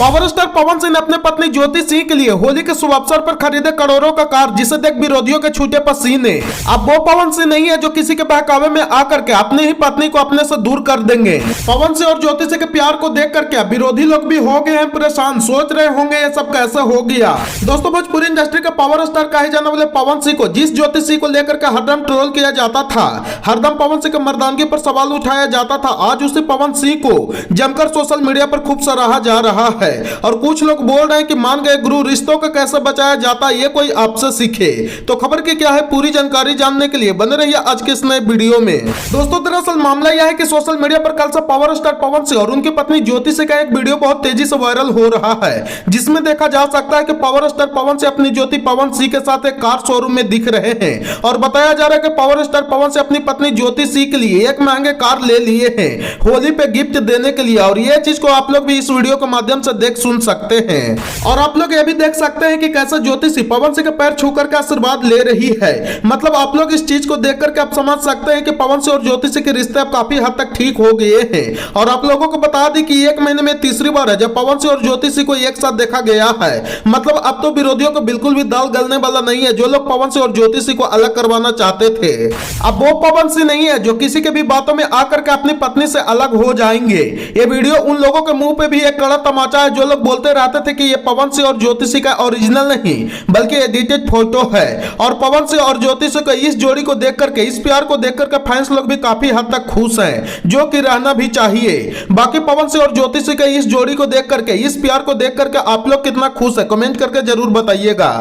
Power star Pawan Singh ने अपने पत्नी ज्योति सिंह के लिए होली के शुभ अवसर पर खरीदे करोड़ों का कार, जिसे देख विरोधियों के छूटे पसीने। अब वो पवन सिंह नहीं है जो किसी के बहकावे में आकर के अपनी ही पत्नी को अपने से दूर कर देंगे। पवन सिंह और ज्योति सिंह के प्यार को देख करके विरोधी लोग भी हो गए हैं परेशान, सोच रहे होंगे ये सब कैसे हो गया। दोस्तों, भोजपुरी इंडस्ट्री का पावर स्टार कहे जाने वाले पवन सिंह को जिस ज्योति सिंह को लेकर के हरदम ट्रोल किया जाता था, हरदम पवन सिंह के मर्दानगी पर सवाल उठाया जाता था, आज उसी पवन सिंह को जमकर सोशल मीडिया पर खूब सराहा जा रहा है। और कुछ लोग बोल रहे हैं कि मान गए गुरु, रिश्तों को कैसे बचाया जाता है ये कोई आपसे सीखे। तो खबर की क्या है, पूरी जानकारी जानने के लिए बने रहिए आज के इस नए वीडियो में। दोस्तों, दरअसल मामला यह है कि सोशल मीडिया पर कल से पावर स्टार पवन सिंह और उनकी पत्नी ज्योति सिंह का एक वीडियो बहुत तेजी से वायरल हो रहा है, जिसमें देखा जा सकता है कि पावर स्टार पवन सिंह अपनी ज्योति पवन सिंह के साथ एक कार शोरूम में दिख रहे हैं। और बताया जा रहा है कि पावर स्टार पवन सिंह अपनी पत्नी ज्योति सिंह के लिए एक महंगे कार ले लिए हैं होली पे गिफ्ट देने के लिए। और ये चीज को आप लोग भी इस वीडियो के माध्यम से देख सुन सकते हैं। और आप लोग ये भी देख सकते हैं कि कैसे ज्योति सिंह पवन सिंह के पैर छू करके आशीर्वाद ले रही है। मतलब आप लोग इस चीज को देख करके आप समझ सकते हैं कि पवन सिंह और ज्योति सिंह के रिश्ते अब काफी हद तक ठीक हो गए हैं। और आप लोगों को बता दी कि एक महीने में तीसरी बार है जब पवन सिंह और ज्योति सिंह को एक साथ देखा गया है। मतलब अब तो विरोधियों को बिल्कुल भी दाल गलने वाला नहीं है, जो लोग पवन सिंह और ज्योति सिंह को अलग करवाना चाहते थे। अब वो पवन सिंह नहीं है जो किसी के भी बातों में आकर के अपनी पत्नी से अलग हो जाएंगे। ये वीडियो उन लोगों के मुंह पे भी एक कड़ा तमाचा है जो लोग बोलते रहते थे कि ये पवन सिंह और ज्योति सिंह का ओरिजिनल नहीं बल्कि एडिटेड फोटो है। और पवन सिंह और ज्योति सिंह के इस जोड़ी को देख करके, इस प्यार को देख करके फैंस लोग भी काफी हद तक खुश हैं, जो कि रहना भी चाहिए। बाकी पवन सिंह और ज्योति सिंह के इस जोड़ी को देख करके, इस प्यार को देख करके आप लोग कितना खुश है, कमेंट करके जरूर बताइएगा।